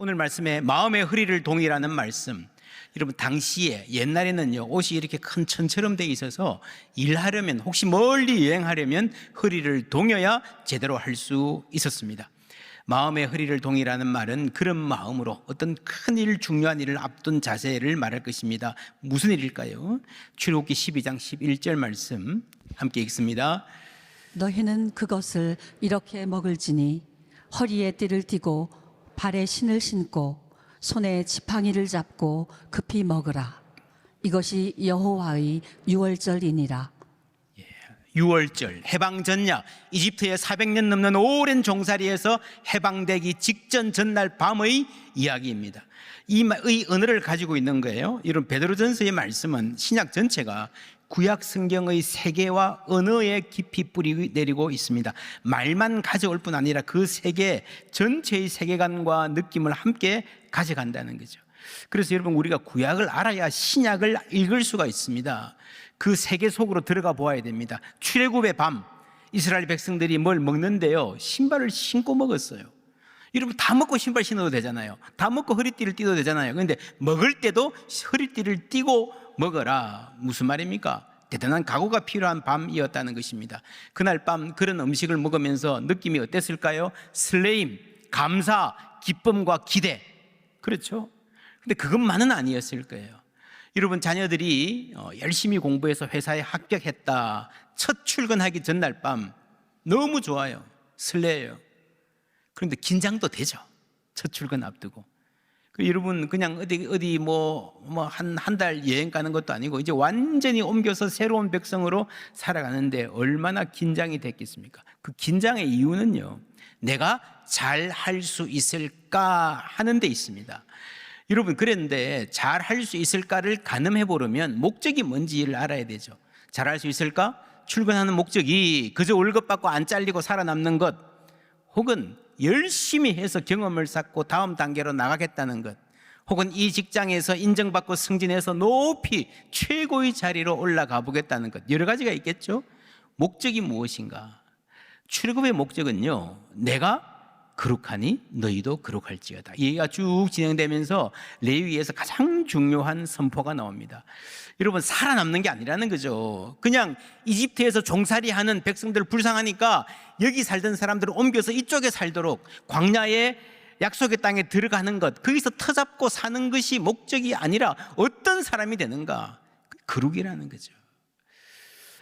오늘 말씀에 마음의 허리를 동이라는 말씀, 여러분 당시에 옛날에는요 옷이 이렇게 큰 천처럼 돼 있어서 일하려면, 혹시 멀리 여행하려면 허리를 동여야 제대로 할 수 있었습니다. 마음의 허리를 동이라는 말은 그런 마음으로 어떤 큰 일, 중요한 일을 앞둔 자세를 말할 것입니다. 무슨 일일까요? 출애굽기 12장 11절 말씀 함께 읽습니다. 너희는 그것을 이렇게 먹을지니 허리에 띠를 띠고 발에 신을 신고 손에 지팡이를 잡고 급히 먹으라. 이것이 여호와의 유월절이니라. 유월절, 해방전야, 이집트에 400년 넘는 오랜 종살이에서 해방되기 직전 전날 밤의 이야기입니다. 이 언어를 가지고 있는 거예요. 이런 베드로전서의 말씀은 신약 전체가 구약 성경의 세계와 언어에 깊이 뿌리 내리고 있습니다. 말만 가져올 뿐 아니라 그 세계 전체의 세계관과 느낌을 함께 가져간다는 거죠. 그래서 여러분, 우리가 구약을 알아야 신약을 읽을 수가 있습니다. 그 세계 속으로 들어가 보아야 됩니다. 출애굽의 밤, 이스라엘 백성들이 뭘 먹는데요, 신발을 신고 먹었어요. 여러분, 다 먹고 신발 신어도 되잖아요. 다 먹고 허리띠를 띠도 되잖아요. 그런데 먹을 때도 허리띠를 띠고 먹어라. 무슨 말입니까? 대단한 각오가 필요한 밤이었다는 것입니다. 그날 밤 그런 음식을 먹으면서 느낌이 어땠을까요? 설레임, 감사, 기쁨과 기대. 그렇죠? 근데 그것만은 아니었을 거예요. 여러분, 자녀들이 열심히 공부해서 회사에 합격했다, 첫 출근하기 전날 밤 너무 좋아요. 설레요. 그런데 긴장도 되죠. 첫 출근 앞두고. 여러분, 그냥 어디 한 달 여행 가는 것도 아니고 이제 완전히 옮겨서 새로운 백성으로 살아가는데 얼마나 긴장이 됐겠습니까? 그 긴장의 이유는요, 내가 잘 할 수 있을까 하는 데 있습니다. 여러분, 그런데 잘 할 수 있을까를 가늠해 보려면 목적이 뭔지를 알아야 되죠. 잘 할 수 있을까? 출근하는 목적이 그저 월급 받고 안 잘리고 살아남는 것, 혹은 열심히 해서 경험을 쌓고 다음 단계로 나가겠다는 것, 혹은 이 직장에서 인정받고 승진해서 높이 최고의 자리로 올라가 보겠다는 것, 여러 가지가 있겠죠. 목적이 무엇인가? 출애굽의 목적은요, 내가 거룩하니 너희도 거룩할지어다. 이 얘기가 쭉 진행되면서 레위기에서 가장 중요한 선포가 나옵니다. 여러분, 살아남는 게 아니라는 거죠. 그냥 이집트에서 종살이하는 백성들 불쌍하니까 여기 살던 사람들을 옮겨서 이쪽에 살도록 광야의 약속의 땅에 들어가는 것, 거기서 터잡고 사는 것이 목적이 아니라 어떤 사람이 되는가? 거룩이라는 거죠.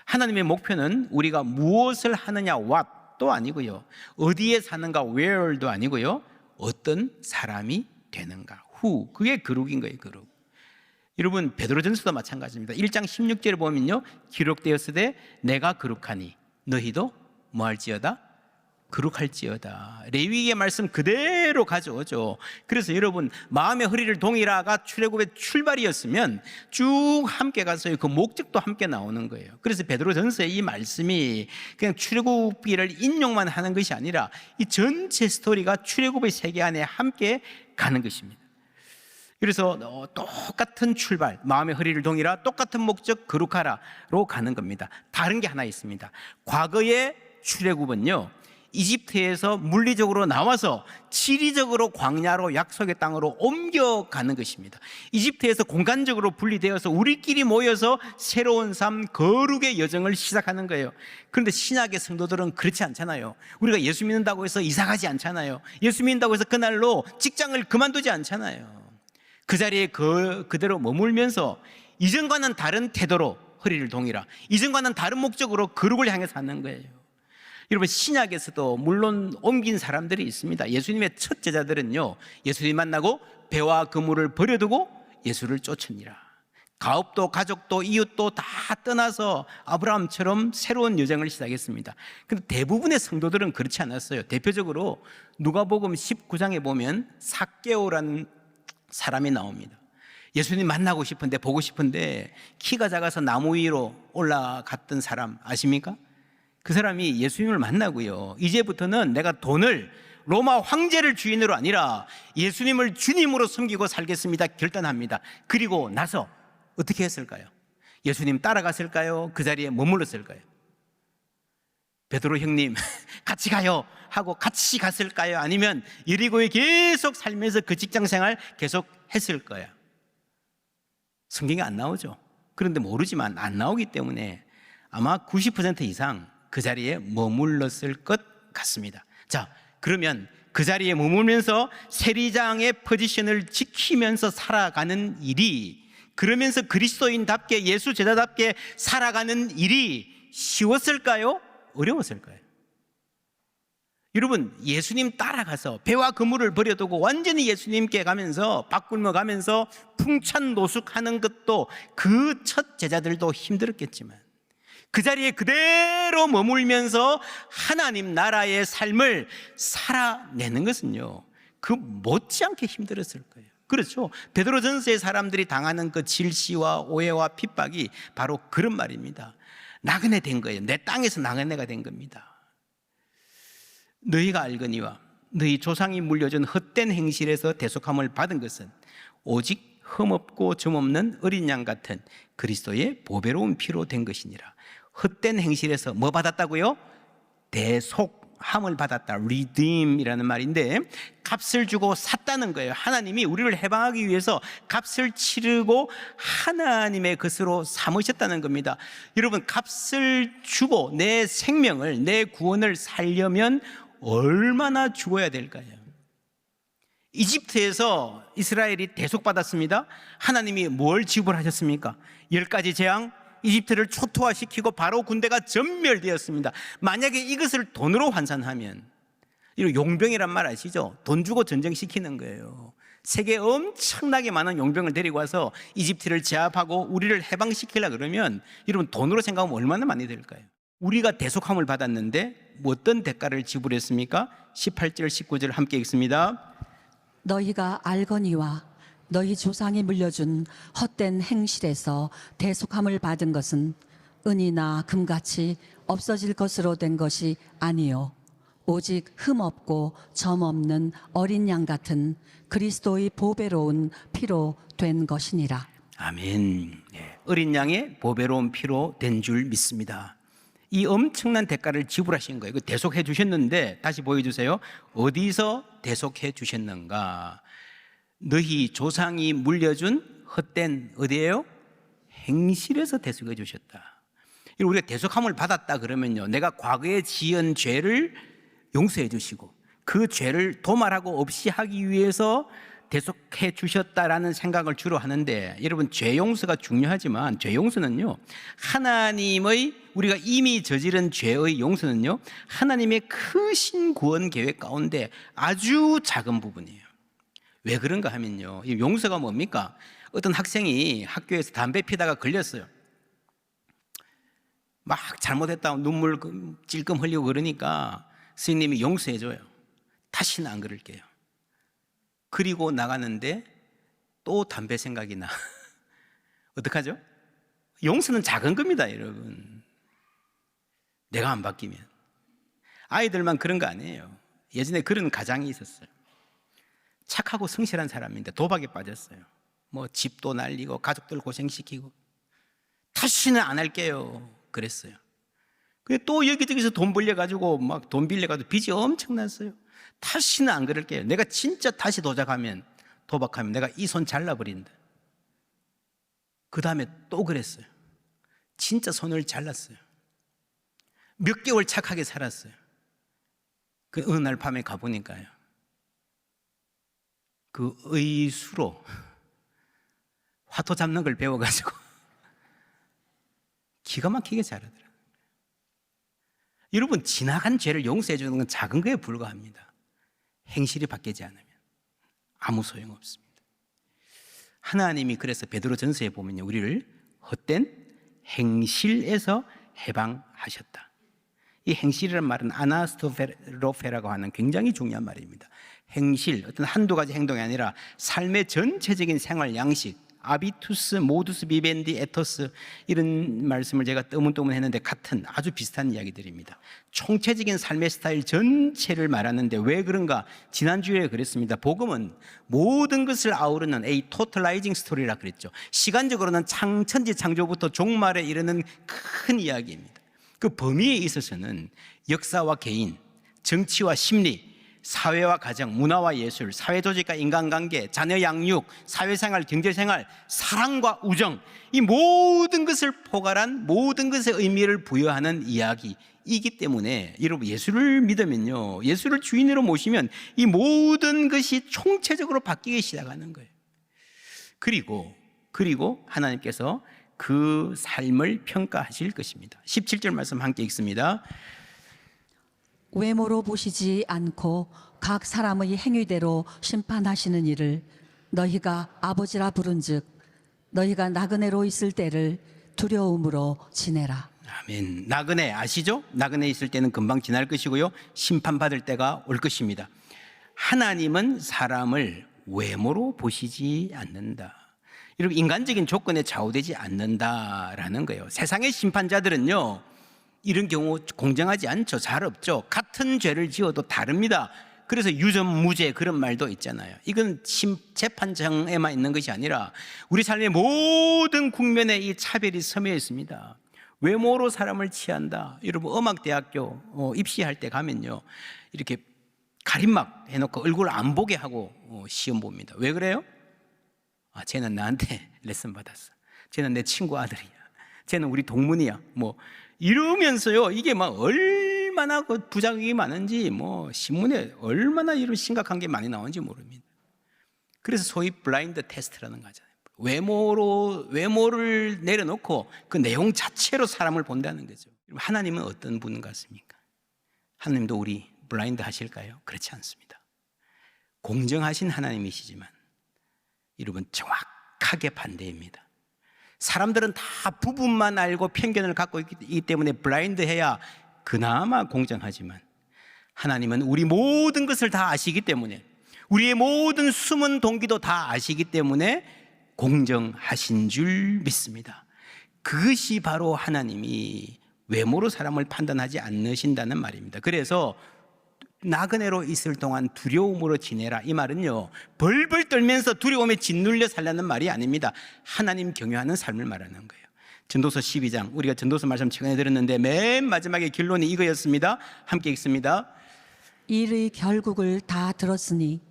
하나님의 목표는 우리가 무엇을 하느냐, what 도 아니고요, 어디에 사는가, where도 아니고요, 어떤 사람이 되는가, who, 그게 거룩인 거예요. 거룩. 여러분, 베드로전서도 마찬가지입니다. 1장 16절에 보면요, 기록되었으되 내가 거룩하니 너희도 뭐할지어다? 거룩할지어다. 레위기의 말씀 그대로 가져오죠. 그래서 여러분, 마음의 허리를 동이라가 출애굽의 출발이었으면 쭉 함께 가서 그 목적도 함께 나오는 거예요. 그래서 베드로전서의 이 말씀이 그냥 출애굽기를 인용만 하는 것이 아니라 이 전체 스토리가 출애굽의 세계 안에 함께 가는 것입니다. 그래서 똑같은 출발, 마음의 허리를 동이라, 똑같은 목적, 거룩하라로 가는 겁니다. 다른 게 하나 있습니다. 과거의 출애굽은요, 이집트에서 물리적으로 나와서 지리적으로 광야로, 약속의 땅으로 옮겨가는 것입니다. 이집트에서 공간적으로 분리되어서 우리끼리 모여서 새로운 삶, 거룩의 여정을 시작하는 거예요. 그런데 신약의 성도들은 그렇지 않잖아요. 우리가 예수 믿는다고 해서 이사가지 않잖아요. 예수 믿는다고 해서 그날로 직장을 그만두지 않잖아요. 그 자리에 그대로 머물면서 이전과는 다른 태도로 허리를 동이라, 이전과는 다른 목적으로 거룩을 향해 사는 거예요. 여러분, 신약에서도 물론 옮긴 사람들이 있습니다. 예수님의 첫 제자들은요, 예수님 만나고 배와 그물을 버려두고 예수를 쫓으니라. 가업도 가족도 이웃도 다 떠나서 아브라함처럼 새로운 여정을 시작했습니다. 그런데 대부분의 성도들은 그렇지 않았어요. 대표적으로 누가복음 19장에 보면 삭개오라는 사람이 나옵니다. 예수님 만나고 싶은데, 보고 싶은데 키가 작아서 나무 위로 올라갔던 사람 아십니까? 그 사람이 예수님을 만나고요, 이제부터는 내가 돈을, 로마 황제를 주인으로 아니라 예수님을 주님으로 섬기고 살겠습니다 결단합니다. 그리고 나서 어떻게 했을까요? 예수님 따라갔을까요? 그 자리에 머물렀을까요? 베드로 형님 같이 가요 하고 같이 갔을까요? 아니면 여리고에 계속 살면서 그 직장 생활 계속 했을 거야? 성경에 안 나오죠. 그런데 모르지만 안 나오기 때문에 아마 90% 이상 그 자리에 머물렀을 것 같습니다. 자, 그러면 그 자리에 머물면서 세리장의 포지션을 지키면서 살아가는 일이, 그러면서 그리스도인답게 예수 제자답게 살아가는 일이 쉬웠을까요? 어려웠을까요? 여러분, 예수님 따라가서 배와 그물을 버려두고 완전히 예수님께 가면서 밥 굶어 가면서 풍찬 노숙하는 것도 그 첫 제자들도 힘들었겠지만 그 자리에 그대로 머물면서 하나님 나라의 삶을 살아내는 것은요, 그 못지않게 힘들었을 거예요. 그렇죠. 베드로전서의 사람들이 당하는 그 질시와 오해와 핍박이 바로 그런 말입니다. 나그네 된 거예요. 내 땅에서 나그네가 된 겁니다. 너희가 알거니와 너희 조상이 물려준 헛된 행실에서 대속함을 받은 것은 오직 흠없고 점없는 어린 양 같은 그리스도의 보배로운 피로 된 것이니라. 헛된 행실에서 뭐 받았다고요? 대속함을 받았다. redeem이라는 말인데 값을 주고 샀다는 거예요. 하나님이 우리를 해방하기 위해서 값을 치르고 하나님의 것으로 삼으셨다는 겁니다. 여러분, 값을 주고 내 생명을, 내 구원을 살려면 얼마나 죽어야 될까요? 이집트에서 이스라엘이 대속받았습니다. 하나님이 뭘 지불하셨습니까? 10가지 재앙, 이집트를 초토화시키고 바로 군대가 전멸되었습니다. 만약에 이것을 돈으로 환산하면, 이거 용병이란 말 아시죠? 돈 주고 전쟁시키는 거예요. 세계에 엄청나게 많은 용병을 데리고 와서 이집트를 제압하고 우리를 해방시키려고 그러면 여러분, 돈으로 생각하면 얼마나 많이 될까요? 우리가 대속함을 받았는데 어떤 대가를 지불했습니까? 18절 19절 함께 읽습니다. 너희가 알거니와 너희 조상이 물려준 헛된 행실에서 대속함을 받은 것은 은이나 금같이 없어질 것으로 된 것이 아니요 오직 흠없고 점없는 어린 양 같은 그리스도의 보배로운 피로 된 것이니라. 아멘. 어린 양의 보배로운 피로 된 줄 믿습니다. 이 엄청난 대가를 지불하신 거예요. 대속해 주셨는데 다시 보여주세요. 어디서 대속해 주셨는가? 너희 조상이 물려준 헛된 어디예요? 행실에서 대속해 주셨다. 우리가 대속함을 받았다 그러면요, 내가 과거에 지은 죄를 용서해 주시고 그 죄를 도말하고 없이 하기 위해서 대속해 주셨다라는 생각을 주로 하는데, 여러분, 죄 용서가 중요하지만 죄 용서는요, 하나님의, 우리가 이미 저지른 죄의 용서는요, 하나님의 크신 구원 계획 가운데 아주 작은 부분이에요. 왜 그런가 하면요, 이 용서가 뭡니까? 어떤 학생이 학교에서 담배 피다가 걸렸어요. 막 잘못했다고 눈물 찔끔 흘리고 그러니까 선생님이 용서해 줘요. 다시는 안 그럴게요. 그리고 나가는데 또 담배 생각이 나. 어떡하죠? 용서는 작은 겁니다, 여러분. 내가 안 바뀌면. 아이들만 그런 거 아니에요. 예전에 그런 가장이 있었어요. 착하고 성실한 사람인데 도박에 빠졌어요. 뭐 집도 날리고 가족들 고생시키고. 다시는 안 할게요 그랬어요. 근데 또 여기저기서 돈 벌려가지고 막 돈 빌려가지고 빚이 엄청났어요. 다시는 안 그럴게요. 내가 진짜 다시 도박하면 내가 이 손 잘라버린다. 그 다음에 또 그랬어요. 진짜 손을 잘랐어요. 몇 개월 착하게 살았어요. 그 어느 날 밤에 가보니까요, 그 의수로 화토 잡는 걸 배워가지고 기가 막히게 잘하더라고요. 여러분, 지나간 죄를 용서해 주는 건 작은 거에 불과합니다. 행실이 바뀌지 않으면 아무 소용없습니다. 하나님이 그래서 베드로전서에 보면요, 우리를 헛된 행실에서 해방하셨다. 이 행실이라는 말은 아나스토페라고 하는 굉장히 중요한 말입니다. 행실, 어떤 한두 가지 행동이 아니라 삶의 전체적인 생활 양식, 아비투스, 모두스, 비벤디, 에토스, 이런 말씀을 제가 떠문떠문 했는데 같은 아주 비슷한 이야기들입니다. 총체적인 삶의 스타일 전체를 말하는데 왜 그런가? 지난주에 그랬습니다. 복음은 모든 것을 아우르는 A totalizing story라 그랬죠. 시간적으로는 천지 창조부터 종말에 이르는 큰 이야기입니다. 그 범위에 있어서는 역사와 개인, 정치와 심리, 사회와 가정, 문화와 예술, 사회 조직과 인간관계, 자녀 양육, 사회생활, 경제생활, 사랑과 우정, 이 모든 것을 포괄한 모든 것의 의미를 부여하는 이야기이기 때문에 여러분, 예수를 믿으면요, 예수를 주인으로 모시면 이 모든 것이 총체적으로 바뀌기 시작하는 거예요. 그리고 하나님께서 그 삶을 평가하실 것입니다. 17절 말씀 함께 읽습니다. 외모로 보시지 않고 각 사람의 행위대로 심판하시는 이를 너희가 아버지라 부른즉 너희가 나그네로 있을 때를 두려움으로 지내라. 아멘. 나그네 아시죠? 나그네 있을 때는 금방 지날 것이고요, 심판받을 때가 올 것입니다. 하나님은 사람을 외모로 보시지 않는다. 여러분, 인간적인 조건에 좌우되지 않는다라는 거예요. 세상의 심판자들은요, 이런 경우 공정하지 않죠. 잘 없죠. 같은 죄를 지어도 다릅니다. 그래서 유전무죄 그런 말도 있잖아요. 이건 재판정에만 있는 것이 아니라 우리 삶의 모든 국면에 이 차별이 서며 있습니다. 외모로 사람을 취한다. 여러분, 음악대학교 입시할 때 가면요, 이렇게 가림막 해놓고 얼굴 안 보게 하고 시험 봅니다. 왜 그래요? 쟤는 나한테 레슨 받았어. 쟤는 내 친구 아들이야. 쟤는 우리 동문이야. 뭐 이러면서요, 이게 막 얼마나 그 부작용이 많은지, 뭐 신문에 얼마나 이런 심각한 게 많이 나오는지 모릅니다. 그래서 소위 블라인드 테스트라는 거 하잖아요. 외모를 내려놓고 그 내용 자체로 사람을 본다는 거죠. 하나님은 어떤 분 같습니까? 하나님도 우리 블라인드 하실까요? 그렇지 않습니다. 공정하신 하나님이시지만 여러분, 정확하게 반대입니다. 사람들은 다 부분만 알고 편견을 갖고 있기 때문에 블라인드해야 그나마 공정하지만, 하나님은 우리 모든 것을 다 아시기 때문에, 우리의 모든 숨은 동기도 다 아시기 때문에 공정하신 줄 믿습니다. 그것이 바로 하나님이 외모로 사람을 판단하지 않으신다는 말입니다. 그래서 나그네로 있을 동안 두려움으로 지내라, 이 말은요, 벌벌 떨면서 두려움에 짓눌려 살라는 말이 아닙니다. 하나님 경외하는 삶을 말하는 거예요. 전도서 12장, 우리가 전도서 말씀 최근에 들었는데 맨 마지막에 결론이 이거였습니다. 함께 읽습니다. 일의 결국을 다 들었으니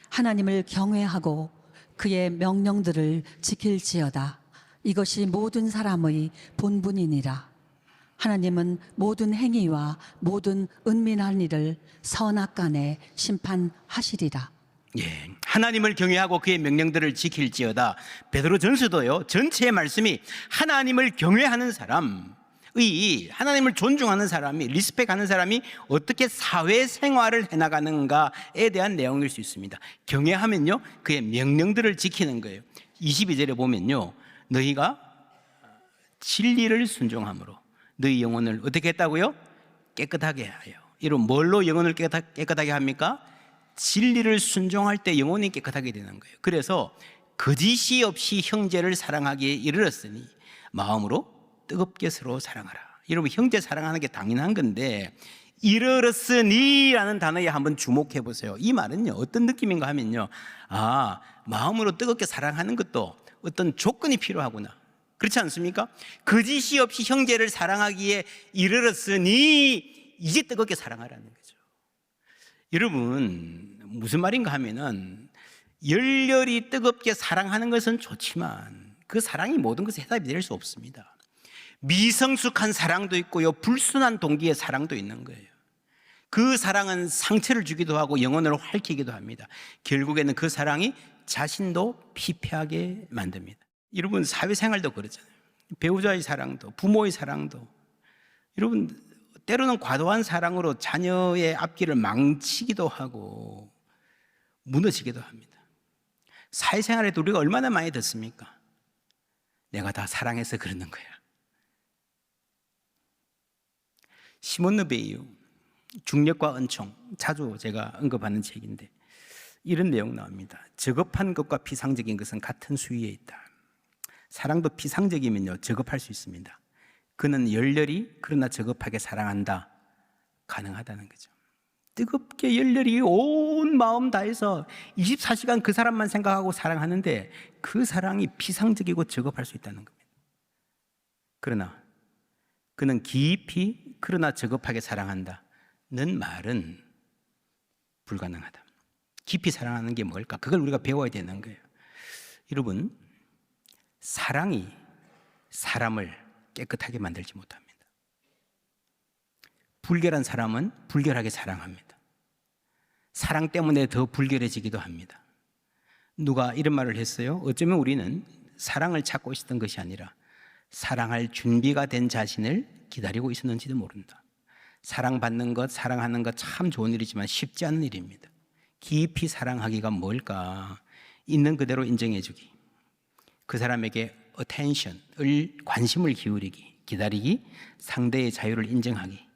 하나님을 경외하고 그의 명령들을 지킬지어다. 이것이 모든 사람의 본분이니라. 하나님은 모든 행위와 모든 은밀한 일을 선악간에 심판하시리라. 예, 하나님을 경외하고 그의 명령들을 지킬지어다. 베드로전서도요, 전체의 말씀이 하나님을 경외하는 사람의, 하나님을 존중하는 사람이, 리스펙하는 사람이 어떻게 사회생활을 해나가는가에 대한 내용일 수 있습니다. 경외하면요, 그의 명령들을 지키는 거예요. 22절에 보면요, 너희가 진리를 순종함으로 너희 영혼을 어떻게 했다고요? 깨끗하게 하여. 이런 뭘로 영혼을 깨끗하게 합니까? 진리를 순종할 때 영혼이 깨끗하게 되는 거예요. 그래서 거짓이 없이 형제를 사랑하기에 이르렀으니 마음으로 뜨겁게 서로 사랑하라. 여러분, 형제 사랑하는 게 당연한 건데, 이르렀으니라는 단어에 한번 주목해 보세요. 이 말은요, 어떤 느낌인가 하면요, 마음으로 뜨겁게 사랑하는 것도 어떤 조건이 필요하구나, 그렇지 않습니까? 거짓이 없이 형제를 사랑하기에 이르렀으니 이제 뜨겁게 사랑하라는 거죠. 여러분, 무슨 말인가 하면은, 열렬히 뜨겁게 사랑하는 것은 좋지만 그 사랑이 모든 것에 해답이 될 수 없습니다. 미성숙한 사랑도 있고요, 불순한 동기의 사랑도 있는 거예요. 그 사랑은 상처를 주기도 하고 영혼을 핥히기도 합니다. 결국에는 그 사랑이 자신도 피폐하게 만듭니다. 여러분, 사회생활도 그렇잖아요. 배우자의 사랑도, 부모의 사랑도, 여러분, 때로는 과도한 사랑으로 자녀의 앞길을 망치기도 하고 무너지기도 합니다. 사회생활에도 우리가 얼마나 많이 듣습니까? 내가 다 사랑해서 그러는 거야. 시몬 르베이유, 중력과 은총, 자주 제가 언급하는 책인데 이런 내용 나옵니다. 저급한 것과 피상적인 것은 같은 수위에 있다. 사랑도 피상적이면요, 저급할 수 있습니다. 그는 열렬히 그러나 저급하게 사랑한다, 가능하다는 거죠. 뜨겁게 열렬히 온 마음 다해서 24시간 그 사람만 생각하고 사랑하는데 그 사랑이 피상적이고 저급할 수 있다는 겁니다. 그러나 그는 깊이 그러나 저급하게 사랑한다는 말은 불가능하다. 깊이 사랑하는 게 뭘까? 그걸 우리가 배워야 되는 거예요. 여러분, 사랑이 사람을 깨끗하게 만들지 못합니다. 불결한 사람은 불결하게 사랑합니다. 사랑 때문에 더 불결해지기도 합니다. 누가 이런 말을 했어요. 어쩌면 우리는 사랑을 찾고 있었던 것이 아니라 사랑할 준비가 된 자신을 기다리고 있었는지도 모른다. 사랑받는 것, 사랑하는 것 참 좋은 일이지만 쉽지 않은 일입니다. 깊이 사랑하기가 뭘까? 있는 그대로 인정해주기, 그 사람에게 attention을, 관심을 기울이기, 기다리기, 상대의 자유를 인정하기,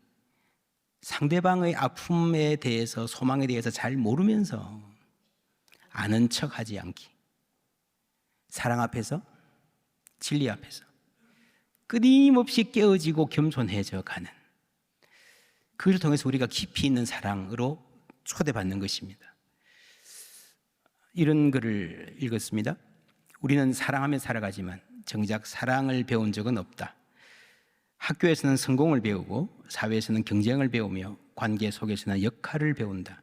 상대방의 아픔에 대해서, 소망에 대해서 잘 모르면서 아는 척하지 않기, 사랑 앞에서, 진리 앞에서 끊임없이 깨어지고 겸손해져 가는, 그걸 통해서 우리가 깊이 있는 사랑으로 초대받는 것입니다. 이런 글을 읽었습니다. 우리는 사랑하며 살아가지만 정작 사랑을 배운 적은 없다. 학교에서는 성공을 배우고 사회에서는 경쟁을 배우며 관계 속에서는 역할을 배운다.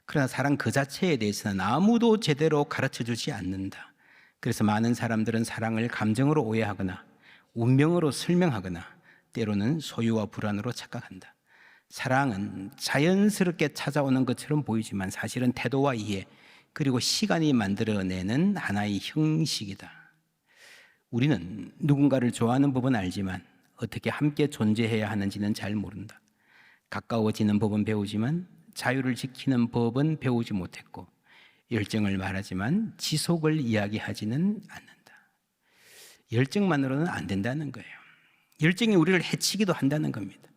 그러나 사랑 그 자체에 대해서는 아무도 제대로 가르쳐주지 않는다. 그래서 많은 사람들은 사랑을 감정으로 오해하거나 운명으로 설명하거나 때로는 소유와 불안으로 착각한다. 사랑은 자연스럽게 찾아오는 것처럼 보이지만 사실은 태도와 이해, 그리고 시간이 만들어내는 하나의 형식이다. 우리는 누군가를 좋아하는 법은 알지만 어떻게 함께 존재해야 하는지는 잘 모른다. 가까워지는 법은 배우지만 자유를 지키는 법은 배우지 못했고, 열정을 말하지만 지속을 이야기하지는 않는다. 열정만으로는 안 된다는 거예요. 열정이 우리를 해치기도 한다는 겁니다.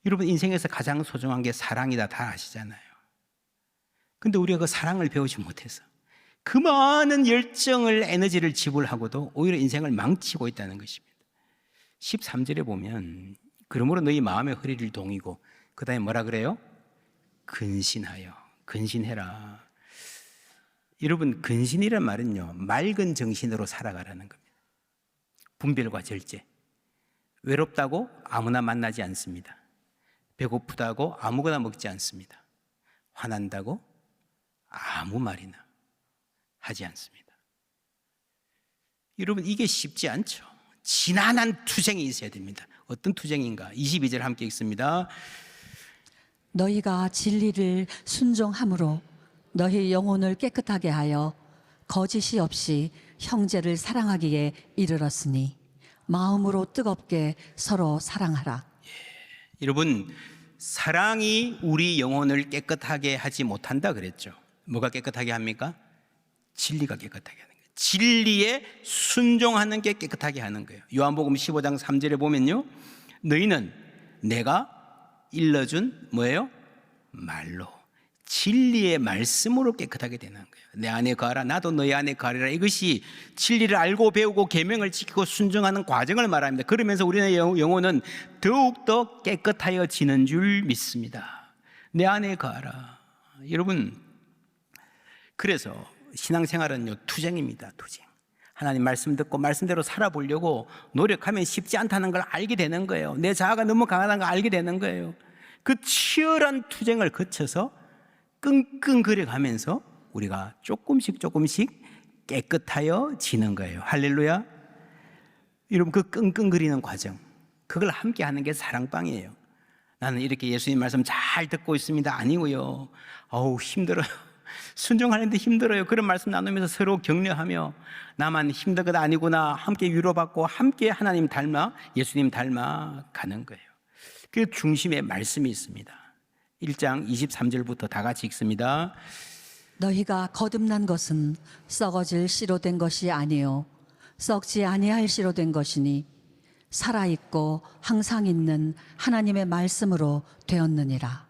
여러분, 인생에서 가장 소중한 게 사랑이다, 다 아시잖아요. 근데 우리가 그 사랑을 배우지 못해서 그 많은 열정을, 에너지를 지불하고도 오히려 인생을 망치고 있다는 것입니다. 13절에 보면 그러므로 너희 마음의 허리를 동이고, 그 다음에 뭐라 그래요? 근신하여, 근신해라. 여러분, 근신이란 말은요, 맑은 정신으로 살아가라는 겁니다. 분별과 절제. 외롭다고 아무나 만나지 않습니다. 배고프다고 아무거나 먹지 않습니다. 화난다고 아무 말이나 하지 않습니다. 여러분, 이게 쉽지 않죠. 지난한 투쟁이 있어야 됩니다. 어떤 투쟁인가? 22절 함께 읽습니다. 너희가 진리를 순종함으로 너희 영혼을 깨끗하게 하여 거짓이 없이 형제를 사랑하기에 이르렀으니 마음으로 뜨겁게 서로 사랑하라. 여러분, 사랑이 우리 영혼을 깨끗하게 하지 못한다 그랬죠. 뭐가 깨끗하게 합니까? 진리가 깨끗하게 하는 거예요. 진리에 순종하는 게 깨끗하게 하는 거예요. 요한복음 15장 3절에 보면요, 너희는 내가 일러준 뭐예요? 말로, 진리의 말씀으로 깨끗하게 되는 거예요. 내 안에 거하라, 나도 너희 안에 거하리라. 이것이 진리를 알고 배우고 계명을 지키고 순종하는 과정을 말합니다. 그러면서 우리의 영혼은 더욱더 깨끗하여지는 줄 믿습니다. 내 안에 거하라. 여러분, 그래서 신앙생활은요, 투쟁입니다. 투쟁. 하나님 말씀 듣고 말씀대로 살아보려고 노력하면 쉽지 않다는 걸 알게 되는 거예요. 내 자아가 너무 강하다는 걸 알게 되는 거예요. 그 치열한 투쟁을 거쳐서 끙끙거려 가면서 우리가 조금씩 깨끗하여지는 거예요. 할렐루야. 여러분, 그 끙끙거리는 과정, 그걸 함께 하는 게 사랑방이에요. 나는 이렇게 예수님 말씀 잘 듣고 있습니다, 아니고요, 어우 힘들어요, 순종하는데 힘들어요, 그런 말씀 나누면서 서로 격려하며 나만 힘든 것 아니구나, 함께 위로받고 함께 하나님 닮아, 예수님 닮아 가는 거예요. 그 중심에 말씀이 있습니다. 1장 23절부터 다 같이 읽습니다. 너희가 거듭난 것은 썩어질 씨로 된 것이 아니요 썩지 아니할 씨로 된 것이니 살아있고 항상 있는 하나님의 말씀으로 되었느니라.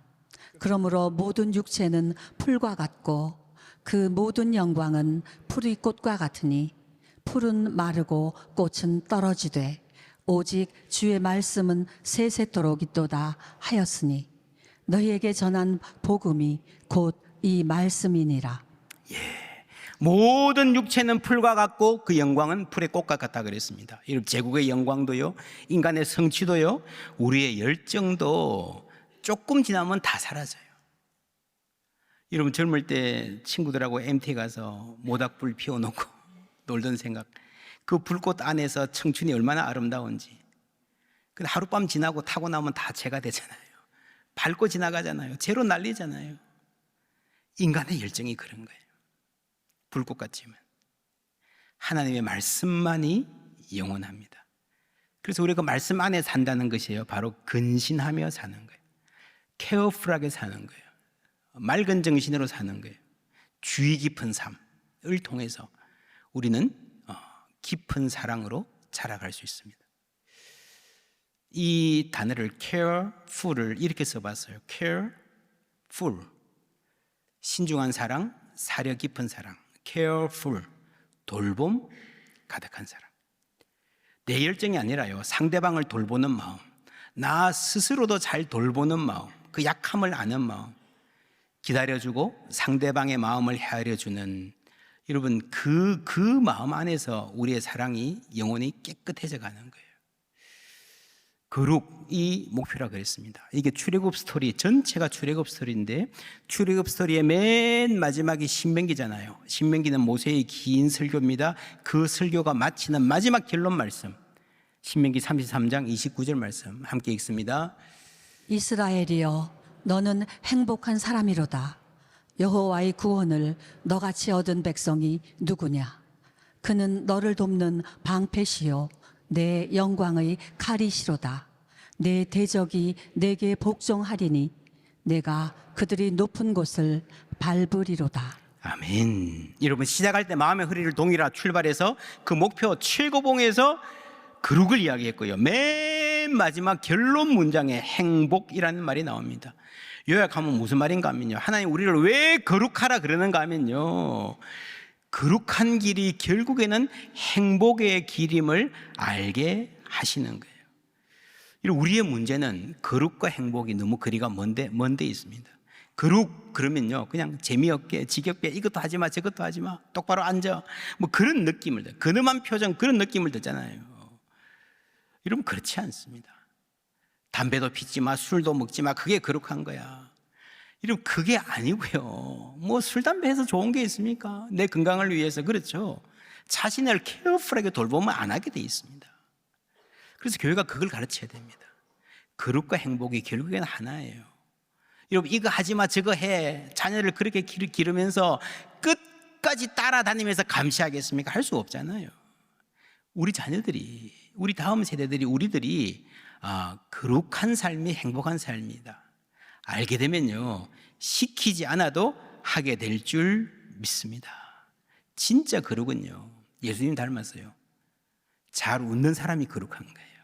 그러므로 모든 육체는 풀과 같고 그 모든 영광은 풀의 꽃과 같으니 풀은 마르고 꽃은 떨어지되 오직 주의 말씀은 세세토록 있도다 하였으니 너희에게 전한 복음이 곧 이 말씀이니라. 모든 육체는 풀과 같고 그 영광은 풀의 꽃과 같다 그랬습니다. 여러분, 제국의 영광도요, 인간의 성취도요, 우리의 열정도 조금 지나면 다 사라져요. 여러분, 젊을 때 친구들하고 MT 가서 모닥불 피워놓고 놀던 생각, 그 불꽃 안에서 청춘이 얼마나 아름다운지. 근데 하룻밤 지나고 타고 나면 다 재가 되잖아요. 밟고 지나가잖아요. 재로 날리잖아요. 인간의 열정이 그런 거예요. 불꽃 같지만 하나님의 말씀만이 영원합니다. 그래서 우리가 그 말씀 안에 산다는 것이에요. 바로 근신하며 사는 거예요. 케어풀하게 사는 거예요. 맑은 정신으로 사는 거예요. 주의 깊은 삶을 통해서 우리는 깊은 사랑으로 자라갈 수 있습니다. 이 단어를 careful을 이렇게 써봤어요. careful, 신중한 사랑, 사려 깊은 사랑. careful, 돌봄 가득한 사랑. 내 열정이 아니라요, 상대방을 돌보는 마음, 나 스스로도 잘 돌보는 마음, 그 약함을 아는 마음, 기다려주고 상대방의 마음을 헤아려주는, 여러분, 그 마음 안에서 우리의 사랑이 영원히 깨끗해져 가는 거예요. 거룩이 목표라 그랬습니다. 이게 출애굽 스토리 전체가 출애굽 스토리인데, 출애굽 스토리의 맨 마지막이 신명기잖아요. 신명기는 모세의 긴 설교입니다. 그 설교가 마치는 마지막 결론 말씀, 신명기 33장 29절 말씀 함께 읽습니다. 이스라엘이여, 너는 행복한 사람이로다. 여호와의 구원을 너같이 얻은 백성이 누구냐? 그는 너를 돕는 방패시요 내 영광의 칼이시로다. 내 대적이 내게 복종하리니 내가 그들이 높은 곳을 밟으리로다. 아멘. 여러분, 시작할 때 마음의 허리를 동이라 출발해서 그 목표 최고봉에서 거룩을 이야기했고요, 맨 마지막 결론 문장에 행복이라는 말이 나옵니다. 요약하면 무슨 말인가 하면요, 하나님 우리를 왜 거룩하라 그러는가 하면요, 거룩한 길이 결국에는 행복의 길임을 알게 하시는 거예요. 우리의 문제는 거룩과 행복이 너무 거리가 먼데 있습니다. 거룩 그러면요, 그냥 재미없게 지겹게 이것도 하지 마 저것도 하지 마, 똑바로 앉아, 뭐 그런 느낌을 줘, 근엄한 표정, 그런 느낌을 주잖아요. 여러분, 그렇지 않습니다. 담배도 피지 마, 술도 먹지 마, 그게 거룩한 거야. 여러분, 그게 아니고요, 뭐 술, 담배 해서 좋은 게 있습니까? 내 건강을 위해서. 그렇죠. 자신을 케어풀하게 돌보면 안 하게 돼 있습니다. 그래서 교회가 그걸 가르쳐야 됩니다. 거룩과 행복이 결국에는 하나예요. 여러분, 이거 하지 마 저거 해, 자녀를 그렇게 기르면서 끝까지 따라다니면서 감시하겠습니까? 할 수 없잖아요. 우리 자녀들이, 우리 다음 세대들이, 우리들이 거룩한 삶이 행복한 삶이다 알게 되면요, 시키지 않아도 하게 될 줄 믿습니다. 진짜 거룩은요, 예수님 닮았어요. 잘 웃는 사람이 거룩한 거예요.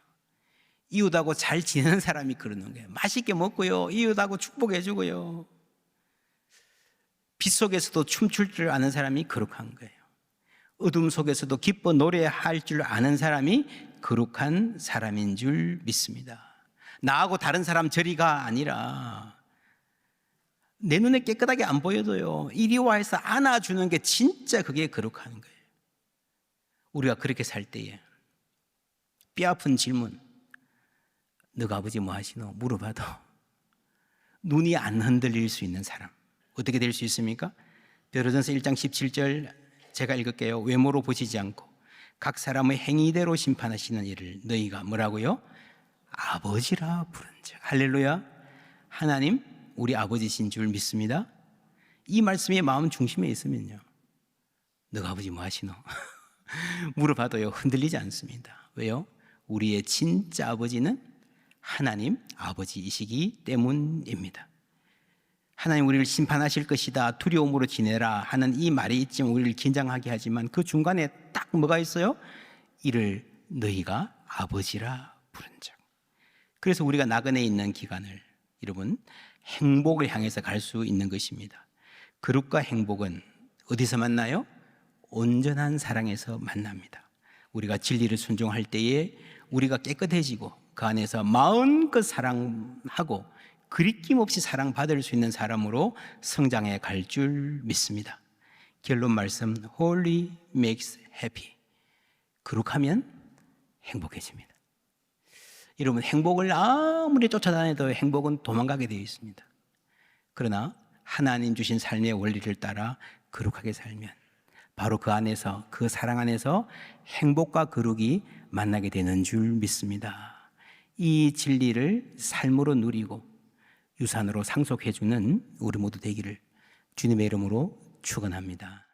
이웃하고 잘 지내는 사람이 그러는 거예요. 맛있게 먹고요, 이웃하고 축복해주고요, 빛 속에서도 춤출 줄 아는 사람이 거룩한 거예요. 어둠 속에서도 기뻐 노래할 줄 아는 사람이 거룩한 사람인 줄 믿습니다. 나하고 다른 사람 저리가 아니라 내 눈에 깨끗하게 안 보여도요, 이리 와 해서 안아주는 게 진짜 그게 거룩한 거예요. 우리가 그렇게 살 때에 뼈아픈 질문, 너가 아버지 뭐 하시노? 물어봐도 눈이 안 흔들릴 수 있는 사람, 어떻게 될 수 있습니까? 베드로전서 1장 17절 제가 읽을게요. 외모로 보시지 않고 각 사람의 행위대로 심판하시는 이를 너희가 뭐라고요? 아버지라 부른즉. 할렐루야. 하나님 우리 아버지신 줄 믿습니다. 이 말씀이 마음 중심에 있으면요, 너가 아버지 뭐 하시노? 물어봐도요, 흔들리지 않습니다. 왜요? 우리의 진짜 아버지는 하나님 아버지이시기 때문입니다. 하나님 우리를 심판하실 것이다, 두려움으로 지내라 하는 이 말이 있지만 우리를 긴장하게 하지만 그 중간에 딱 뭐가 있어요? 이를 너희가 아버지라 부른즉. 그래서 우리가 나그네에 있는 기간을 여러분 행복을 향해서 갈 수 있는 것입니다. 거룩과 행복은 어디서 만나요? 온전한 사랑에서 만납니다. 우리가 진리를 순종할 때에 우리가 깨끗해지고 그 안에서 마음껏 사랑하고 그리낌 없이 사랑받을 수 있는 사람으로 성장해 갈 줄 믿습니다. 결론 말씀, Holy makes happy. 거룩하면 행복해집니다. 여러분, 행복을 아무리 쫓아다녀도 행복은 도망가게 되어 있습니다. 그러나 하나님 주신 삶의 원리를 따라 거룩하게 살면 바로 그 안에서, 그 사랑 안에서 행복과 거룩이 만나게 되는 줄 믿습니다. 이 진리를 삶으로 누리고 유산으로 상속해 주는 우리 모두 되기를 주님의 이름으로 축원합니다.